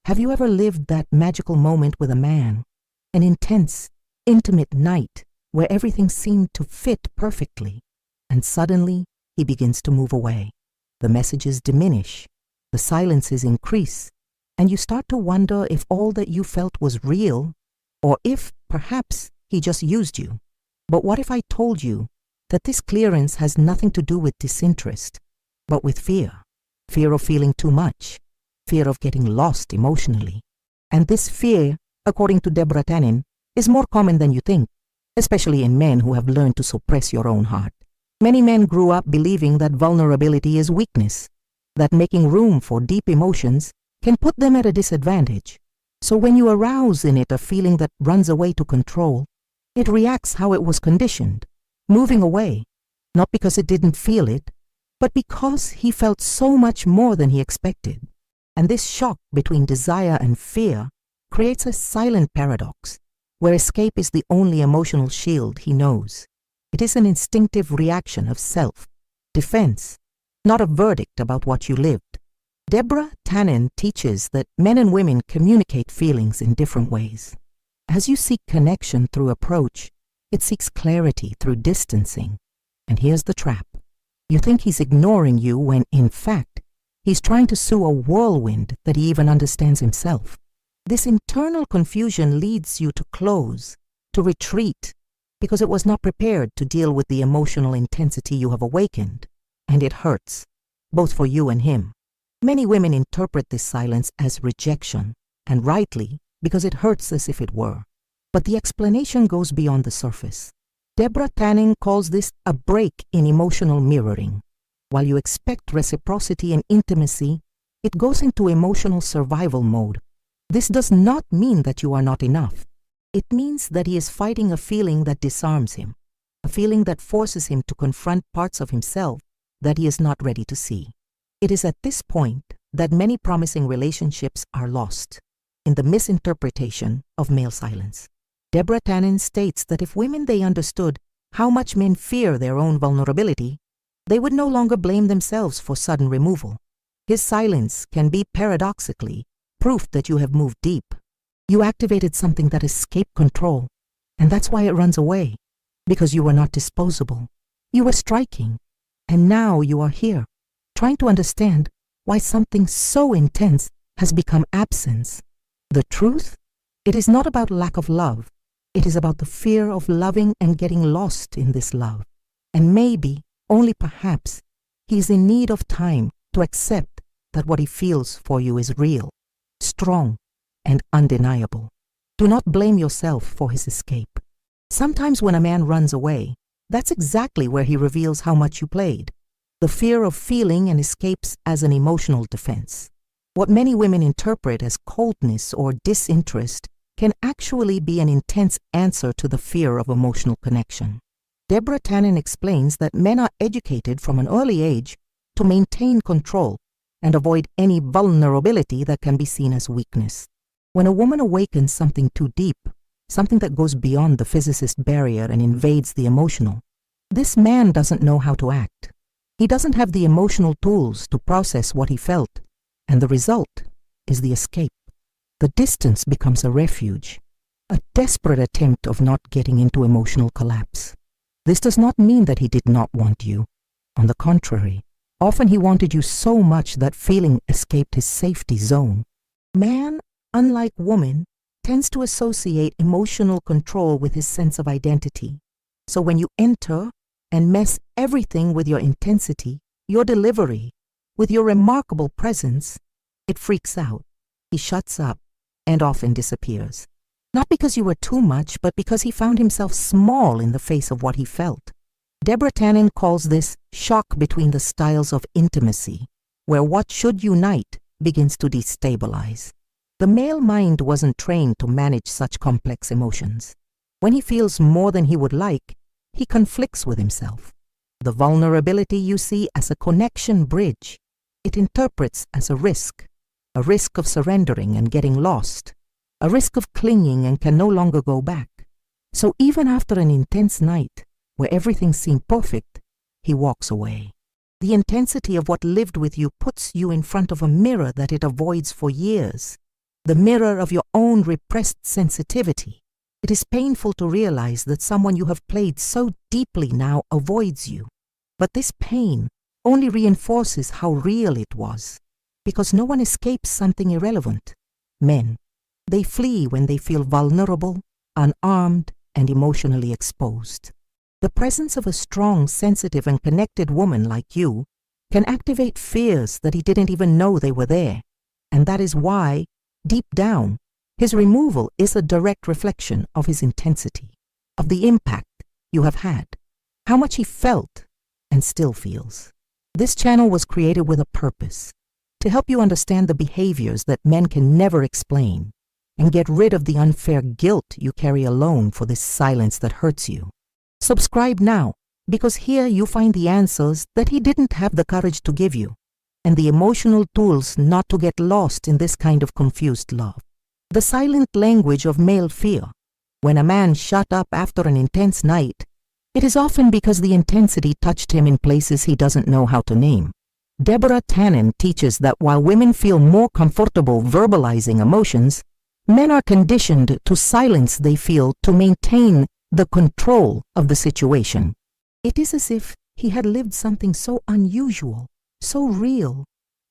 Have you ever lived that magical moment with a man? An intense, intimate night where everything seemed to fit perfectly, and suddenly he begins to move away. The messages diminish, the silences increase, and you start to wonder if all that you felt was real, or if, perhaps, he just used you. But what if I told you that this clearance has nothing to do with disinterest, but with fear? Fear of feeling too much, fear of getting lost emotionally. And this fear, according to Deborah Tannen, is more common than you think, especially in men who have learned to suppress your own heart. Many men grew up believing that vulnerability is weakness, that making room for deep emotions can put them at a disadvantage. So when you arouse in it a feeling that runs away to control, it reacts how it was conditioned, moving away, not because it didn't feel it, but because he felt so much more than he expected. And this shock between desire and fear creates a silent paradox, where escape is the only emotional shield he knows. It is an instinctive reaction of self-defense, not a verdict about what you lived. Deborah Tannen teaches that men and women communicate feelings in different ways. As you seek connection through approach, it seeks clarity through distancing. And here's the trap. You think he's ignoring you when, in fact, he's trying to soothe a whirlwind that he even understands himself. This internal confusion leads you to close, to retreat, because it was not prepared to deal with the emotional intensity you have awakened, and it hurts, both for you and him. Many women interpret this silence as rejection, and rightly, because it hurts as if it were. But the explanation goes beyond the surface. Deborah Tannen calls this a break in emotional mirroring. While you expect reciprocity and intimacy, it goes into emotional survival mode. This does not mean that you are not enough. It means that he is fighting a feeling that disarms him, a feeling that forces him to confront parts of himself that he is not ready to see. It is at this point that many promising relationships are lost, in the misinterpretation of male silence. Deborah Tannen states that if they understood how much men fear their own vulnerability, they would no longer blame themselves for sudden removal. His silence can be paradoxically proof that you have moved deep. You activated something that escaped control, and that's why it runs away, because you were not disposable. You were striking, and now you are here, trying to understand why something so intense has become absence. The truth? It is not about lack of love. It is about the fear of loving and getting lost in this love. And maybe, only perhaps, he is in need of time to accept that what he feels for you is real, strong, and undeniable. Do not blame yourself for his escape. Sometimes when a man runs away, that's exactly where he reveals how much you played. The fear of feeling and escapes as an emotional defense. What many women interpret as coldness or disinterest can actually be an intense answer to the fear of emotional connection. Deborah Tannen explains that men are educated from an early age to maintain control and avoid any vulnerability that can be seen as weakness. When a woman awakens something too deep, something that goes beyond the physicist barrier and invades the emotional, this man doesn't know how to act. He doesn't have the emotional tools to process what he felt, and the result is the escape. The distance becomes a refuge, a desperate attempt of not getting into emotional collapse. This does not mean that he did not want you. On the contrary, often he wanted you so much that feeling escaped his safety zone. Man, unlike woman, tends to associate emotional control with his sense of identity. So when you enter and mess everything with your intensity, your delivery, with your remarkable presence, it freaks out. He shuts up and often disappears. Not because you were too much, but because he found himself small in the face of what he felt. Deborah Tannen calls this shock between the styles of intimacy, where what should unite begins to destabilize. The male mind wasn't trained to manage such complex emotions. When he feels more than he would like, he conflicts with himself. The vulnerability you see as a connection bridge, it interprets as a risk of surrendering and getting lost, a risk of clinging and can no longer go back. So even after an intense night, where everything seemed perfect, he walks away. The intensity of what lived with you puts you in front of a mirror that it avoids for years. the mirror of your own repressed sensitivity. It is painful to realize that someone you have played so deeply now avoids you. But this pain only reinforces how real it was, because no one escapes something irrelevant. Men, they flee when they feel vulnerable, unarmed, and emotionally exposed. The presence of a strong, sensitive, and connected woman like you can activate fears that he didn't even know they were there. And that is why, deep down, his removal is a direct reflection of his intensity, of the impact you have had, how much he felt and still feels. This channel was created with a purpose, to help you understand the behaviors that men can never explain and get rid of the unfair guilt you carry alone for this silence that hurts you. Subscribe now, because here you find the answers that he didn't have the courage to give you, and the emotional tools not to get lost in this kind of confused love. The silent language of male fear. When a man shut up after an intense night, it is often because the intensity touched him in places he doesn't know how to name. Deborah Tannen teaches that while women feel more comfortable verbalizing emotions, men are conditioned to silence they feel to maintain the control of the situation. It is as if he had lived something so unusual, so real,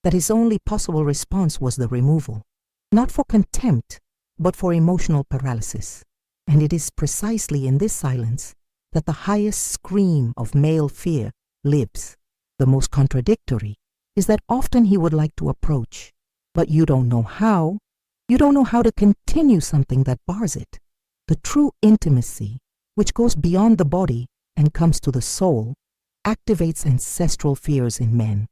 that his only possible response was the removal. Not for contempt, but for emotional paralysis. And it is precisely in this silence that the highest scream of male fear lives. The most contradictory is that often he would like to approach, but you don't know how. You don't know how to continue something that bars it. The true intimacy, which goes beyond the body and comes to the soul, activates ancestral fears in men.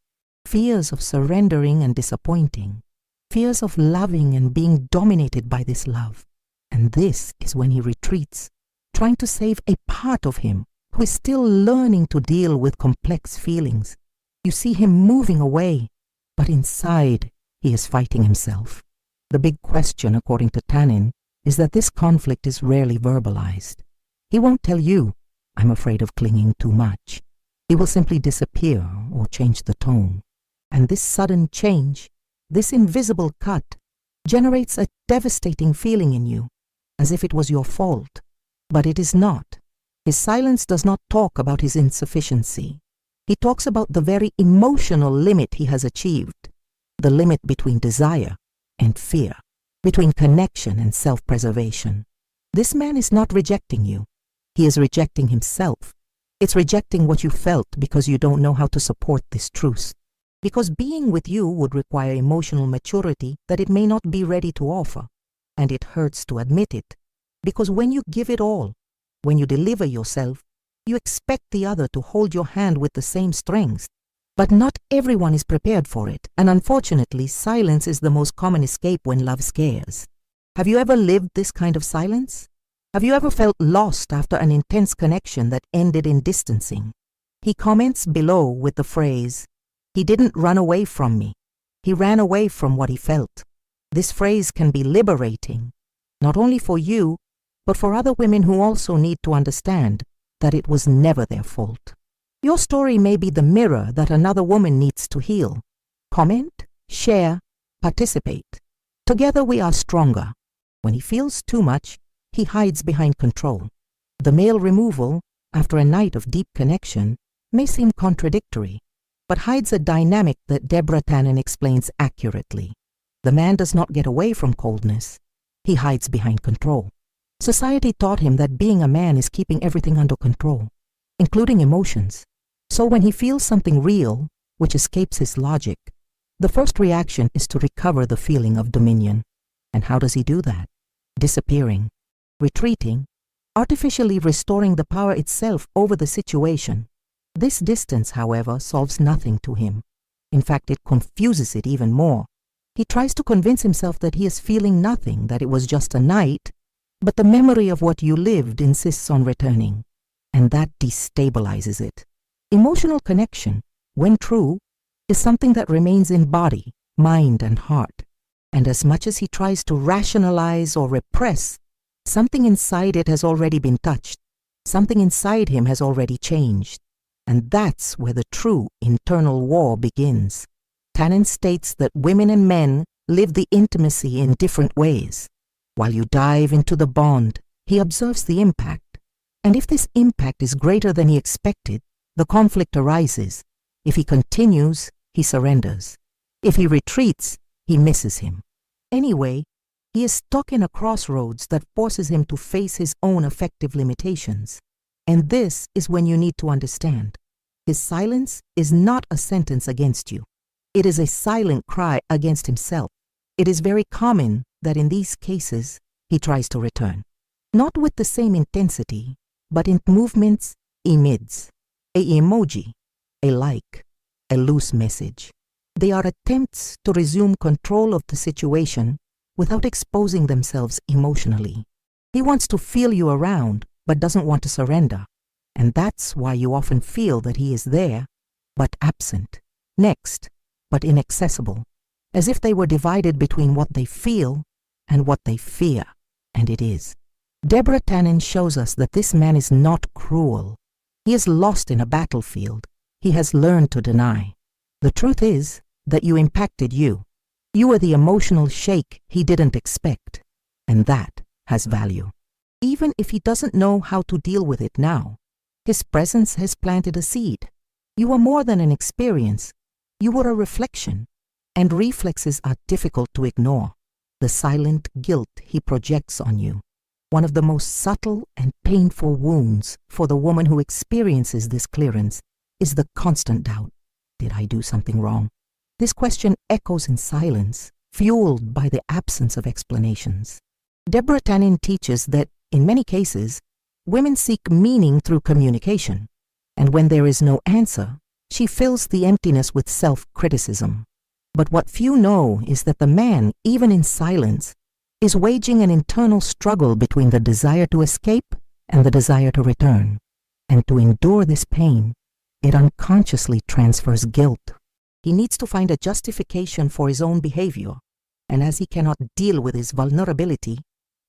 Fears of surrendering and disappointing. Fears of loving and being dominated by this love. And this is when he retreats, trying to save a part of him who is still learning to deal with complex feelings. You see him moving away, but inside he is fighting himself. The big question, according to Tannen, is that this conflict is rarely verbalized. He won't tell you, "I'm afraid of clinging too much." He will simply disappear or change the tone. And this sudden change, this invisible cut, generates a devastating feeling in you, as if it was your fault. But it is not. His silence does not talk about his insufficiency. He talks about the very emotional limit he has achieved, the limit between desire and fear, between connection and self-preservation. This man is not rejecting you. He is rejecting himself. It's rejecting what you felt because you don't know how to support this truce. Because being with you would require emotional maturity that it may not be ready to offer. And it hurts to admit it. Because when you give it all, when you deliver yourself, you expect the other to hold your hand with the same strength. But not everyone is prepared for it, and unfortunately, silence is the most common escape when love scares. Have you ever lived this kind of silence? Have you ever felt lost after an intense connection that ended in distancing? He comments below with the phrase, "He didn't run away from me. He ran away from what he felt." This phrase can be liberating, not only for you, but for other women who also need to understand that it was never their fault. Your story may be the mirror that another woman needs to heal. Comment, share, participate. Together we are stronger. When he feels too much, he hides behind control. The male removal, after a night of deep connection, may seem contradictory, but hides a dynamic that Deborah Tannen explains accurately. The man does not get away from coldness. He hides behind control. Society taught him that being a man is keeping everything under control, including emotions. So when he feels something real, which escapes his logic, the first reaction is to recover the feeling of dominion. And how does he do that? Disappearing, retreating, artificially restoring the power itself over the situation. This distance, however, solves nothing to him. In fact, it confuses it even more. He tries to convince himself that he is feeling nothing, that it was just a night, but the memory of what you lived insists on returning, and that destabilizes it. Emotional connection, when true, is something that remains in body, mind, and heart. And as much as he tries to rationalize or repress, something inside it has already been touched. Something inside him has already changed. And that's where the true internal war begins. Tannen states that women and men live the intimacy in different ways. While you dive into the bond, he observes the impact. And if this impact is greater than he expected, the conflict arises. If he continues, he surrenders. If he retreats, he misses him. Anyway, he is stuck in a crossroads that forces him to face his own affective limitations. And this is when you need to understand. His silence is not a sentence against you. It is a silent cry against himself. It is very common that in these cases, he tries to return. Not with the same intensity, but in movements he mids. A emoji, a like, a loose message. They are attempts to resume control of the situation without exposing themselves emotionally. He wants to feel you around, but doesn't want to surrender. And that's why you often feel that he is there, but absent, next, but inaccessible, as if they were divided between what they feel and what they fear, and it is. Deborah Tannen shows us that this man is not cruel. He is lost in a battlefield. He has learned to deny. The truth is that you impacted you. You were the emotional shake he didn't expect, and that has value. Even if he doesn't know how to deal with it now, his presence has planted a seed. You are more than an experience. You were a reflection, and reflexes are difficult to ignore. The silent guilt he projects on you. One of the most subtle and painful wounds for the woman who experiences this clearance is the constant doubt. Did I do something wrong? This question echoes in silence, fueled by the absence of explanations. Deborah Tannen teaches that, in many cases, women seek meaning through communication, and when there is no answer, she fills the emptiness with self-criticism. But what few know is that the man, even in silence, is waging an internal struggle between the desire to escape and the desire to return. And to endure this pain, it unconsciously transfers guilt. He needs to find a justification for his own behavior, and as he cannot deal with his vulnerability,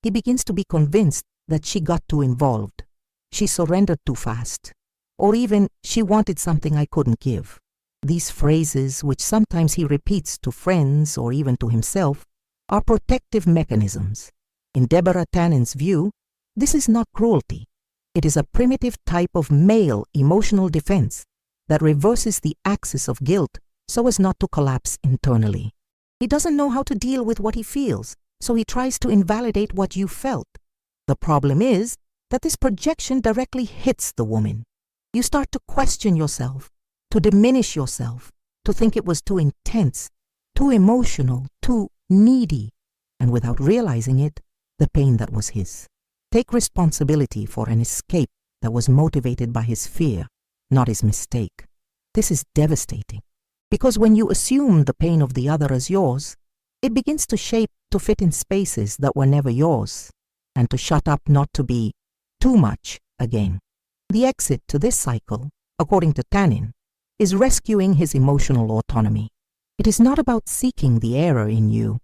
he begins to be convinced that she got too involved. She surrendered too fast, or even she wanted something I couldn't give. These phrases, which sometimes he repeats to friends or even to himself, are protective mechanisms. In Deborah Tannen's view, this is not cruelty. It is a primitive type of male emotional defense that reverses the axis of guilt so as not to collapse internally. He doesn't know how to deal with what he feels, so he tries to invalidate what you felt. The problem is that this projection directly hits the woman. You start to question yourself, to diminish yourself, to think it was too intense, too emotional, too needy, and without realizing it, the pain that was his. Take responsibility for an escape that was motivated by his fear, not his mistake. This is devastating, because when you assume the pain of the other as yours, it begins to shape to fit in spaces that were never yours, and to shut up not to be too much again. The exit to this cycle, according to Tannen, is rescuing his emotional autonomy. It is not about seeking the error in you.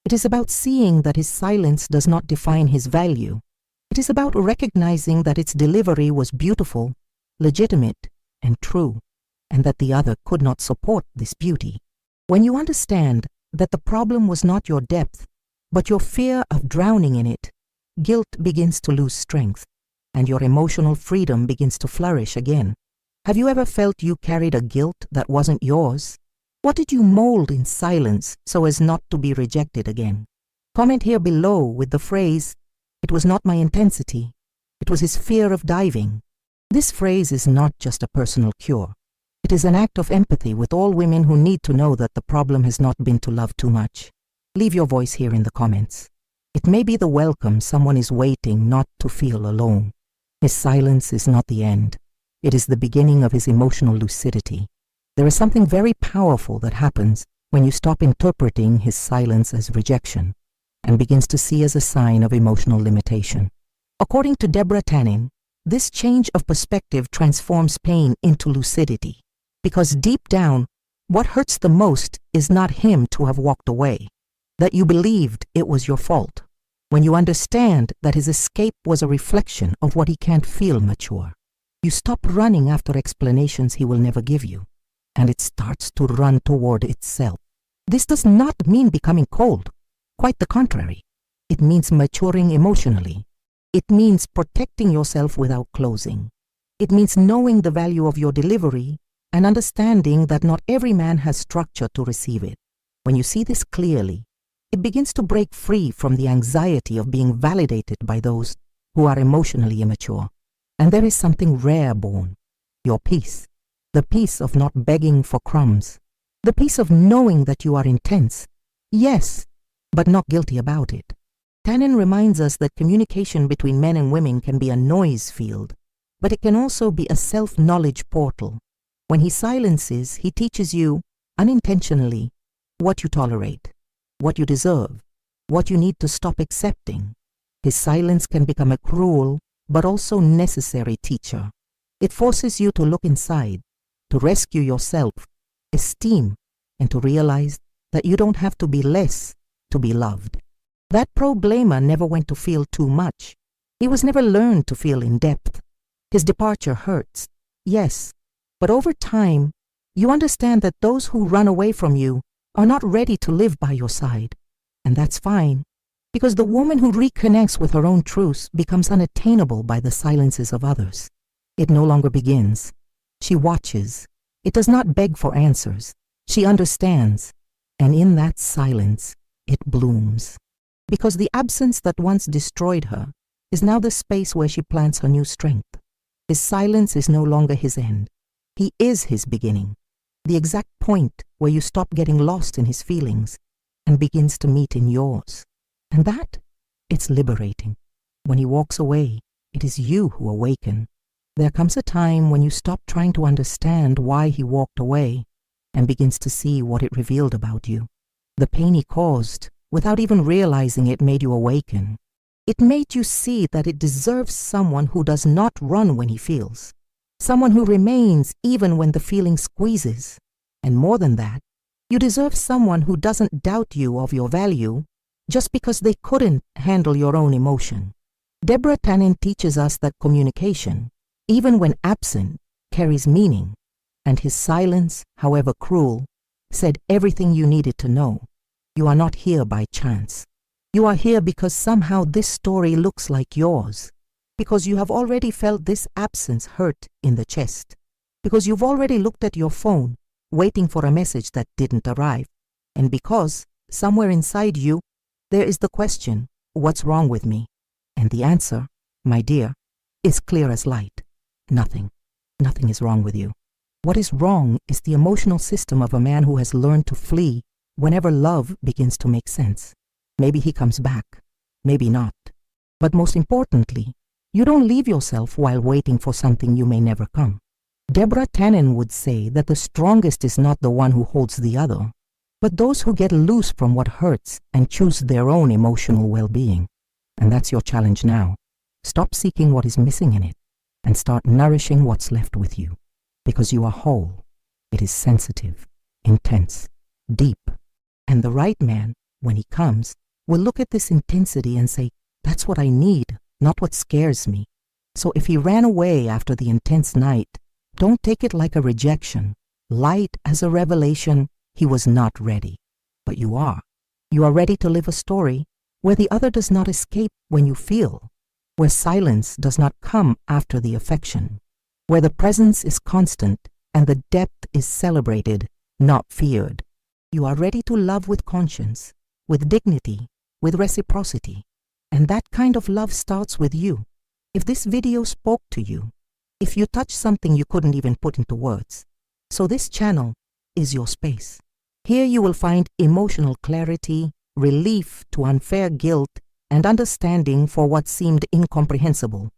It is about seeing that his silence does not define his value. It is about recognizing that its delivery was beautiful, legitimate, and true, and that the other could not support this beauty. When you understand that the problem was not your depth, but your fear of drowning in it, guilt begins to lose strength, and your emotional freedom begins to flourish again. Have you ever felt you carried a guilt that wasn't yours? What did you mold in silence so as not to be rejected again? Comment here below with the phrase, "It was not my intensity. It was his fear of diving." This phrase is not just a personal cure. It is an act of empathy with all women who need to know that the problem has not been to love too much. Leave your voice here in the comments. It may be the welcome someone is waiting not to feel alone. His silence is not the end. It is the beginning of his emotional lucidity. There is something very powerful that happens when you stop interpreting his silence as rejection and begins to see as a sign of emotional limitation. According to Deborah Tannen, this change of perspective transforms pain into lucidity, because deep down, what hurts the most is not him to have walked away, that you believed it was your fault. When you understand that his escape was a reflection of what he can't feel mature, you stop running after explanations he will never give you, and it starts to run toward itself. This does not mean becoming cold. Quite the contrary. It means maturing emotionally. It means protecting yourself without closing. It means knowing the value of your delivery and understanding that not every man has structure to receive it. When you see this clearly, it begins to break free from the anxiety of being validated by those who are emotionally immature. And there is something rare born, your peace, the peace of not begging for crumbs, the peace of knowing that you are intense, yes, but not guilty about it. Tannen reminds us that communication between men and women can be a noise field, but it can also be a self-knowledge portal. When he silences, he teaches you, unintentionally, what you tolerate, what you deserve, what you need to stop accepting. His silence can become a cruel, but also necessary teacher. It forces you to look inside, to rescue yourself, esteem, and to realize that you don't have to be less to be loved. That pro-blamer never went to feel too much. He was never learned to feel in depth. His departure hurts, yes, but over time, you understand that those who run away from you are not ready to live by your side. And that's fine, because the woman who reconnects with her own truths becomes unattainable by the silences of others. It no longer begins. She watches. It does not beg for answers. She understands, and in that silence, it blooms. Because the absence that once destroyed her is now the space where she plants her new strength. His silence is no longer his end. He is his beginning, the exact point where you stop getting lost in his feelings and begins to meet in yours. And that, it's liberating. When he walks away, it is you who awaken. There comes a time when you stop trying to understand why he walked away and begins to see what it revealed about you. The pain he caused, without even realizing it, made you awaken. It made you see that it deserves someone who does not run when he feels, someone who remains even when the feeling squeezes. And more than that, you deserve someone who doesn't doubt you of your value just because they couldn't handle your own emotion. Deborah Tannen teaches us that communication, even when absent, carries meaning, and his silence, however cruel, said everything you needed to know. You are not here by chance. You are here because somehow this story looks like yours, because you have already felt this absence hurt in the chest, because you've already looked at your phone, waiting for a message that didn't arrive, and because, somewhere inside you, there is the question, what's wrong with me? And the answer, my dear, is clear as light. Nothing. Nothing is wrong with you. What is wrong is the emotional system of a man who has learned to flee whenever love begins to make sense. Maybe he comes back, maybe not. But most importantly, you don't leave yourself while waiting for something you may never come. Deborah Tannen would say that the strongest is not the one who holds the other, but those who get loose from what hurts and choose their own emotional well-being. And that's your challenge now. Stop seeking what is missing in it and start nourishing what's left with you, because you are whole. It is sensitive, intense, deep, and the right man, when he comes, will look at this intensity and say, that's what I need, not what scares me. So if he ran away after the intense night, don't take it like a rejection. Light as a revelation, he was not ready. But you are. You are ready to live a story where the other does not escape when you feel, where silence does not come after the affection, where the presence is constant and the depth is celebrated, not feared. You are ready to love with conscience, with dignity, with reciprocity. And that kind of love starts with you. If this video spoke to you, if you touched something you couldn't even put into words, so this channel is your space. Here you will find emotional clarity, relief to unfair guilt, and understanding for what seemed incomprehensible.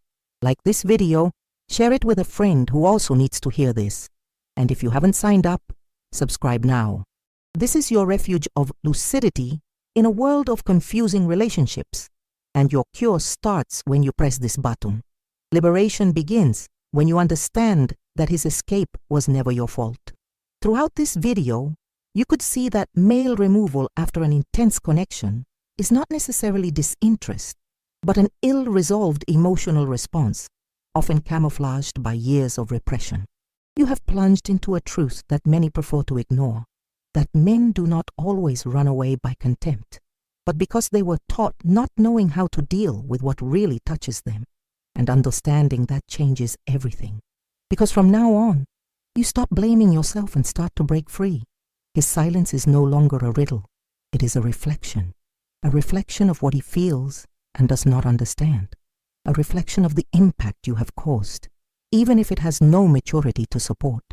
Like this video, share it with a friend who also needs to hear this. And if you haven't signed up, subscribe now. This is your refuge of lucidity in a world of confusing relationships. And your cure starts when you press this button. Liberation begins when you understand that his escape was never your fault. Throughout this video, you could see that male removal after an intense connection is not necessarily disinterest, but an ill-resolved emotional response, often camouflaged by years of repression. You have plunged into a truth that many prefer to ignore. that men do not always run away by contempt, but because they were taught not knowing how to deal with what really touches them, and understanding that changes everything. Because from now on, you stop blaming yourself and start to break free. His silence is no longer a riddle. It is a reflection of what he feels and does not understand, a reflection of the impact you have caused, even if it has no maturity to support.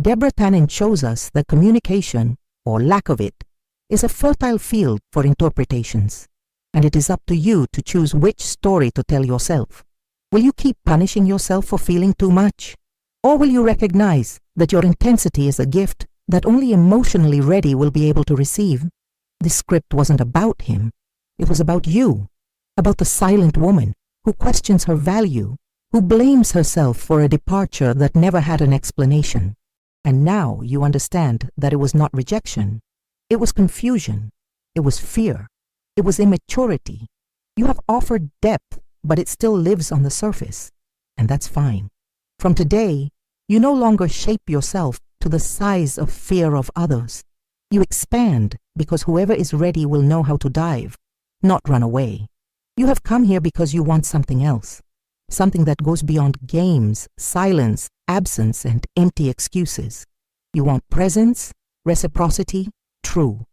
Deborah Tannen shows us that communication, or lack of it, is a fertile field for interpretations, and it is up to you to choose which story to tell yourself. Will you keep punishing yourself for feeling too much? Or will you recognize that your intensity is a gift that only emotionally ready will be able to receive? This script wasn't about him. It was about you, about the silent woman who questions her value, who blames herself for a departure that never had an explanation. And now you understand that it was not rejection. It was confusion. It was fear. It was immaturity. You have offered depth, but it still lives on the surface. And that's fine. From today, you no longer shape yourself to the size of fear of others. You expand because whoever is ready will know how to dive, not run away. You have come here because you want something else, something that goes beyond games, silence, absence, and empty excuses. You want presence, reciprocity, true.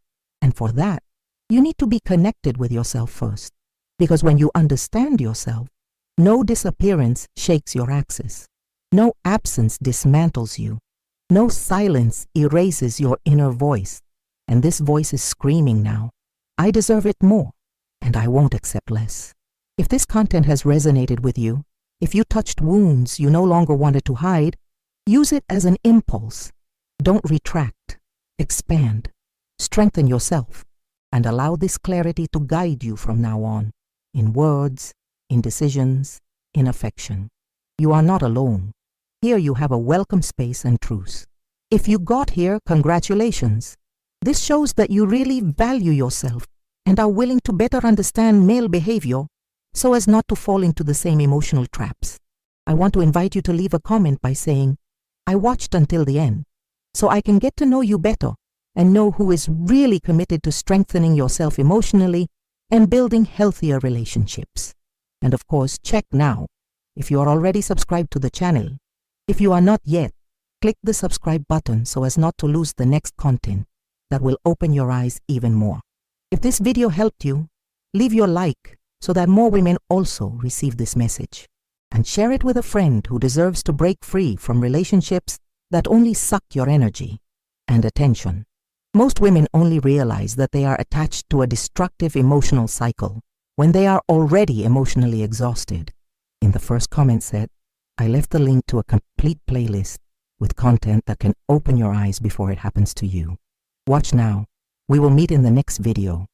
And for that, you need to be connected with yourself first. Because when you understand yourself, no disappearance shakes your axis. No absence dismantles you. No silence erases your inner voice. And this voice is screaming now, I deserve it more, and I won't accept less. If this content has resonated with you, if you touched wounds you no longer wanted to hide, use it as an impulse. Don't retract. Expand. Strengthen yourself, and allow this clarity to guide you from now on, in words, in decisions, in affection. You are not alone. Here you have a welcome space and truce. If you got here, congratulations. This shows that you really value yourself and are willing to better understand male behavior so as not to fall into the same emotional traps. I want to invite you to leave a comment by saying, I watched until the end, so I can get to know you better and know who is really committed to strengthening yourself emotionally and building healthier relationships. And of course, check now if you are already subscribed to the channel. If you are not yet, click the subscribe button so as not to lose the next content that will open your eyes even more. If this video helped you, leave your like so that more women also receive this message. And share it with a friend who deserves to break free from relationships that only suck your energy and attention. Most women only realize that they are attached to a destructive emotional cycle when they are already emotionally exhausted. In the first comment set, I left the link to a complete playlist with content that can open your eyes before it happens to you. Watch now. We will meet in the next video.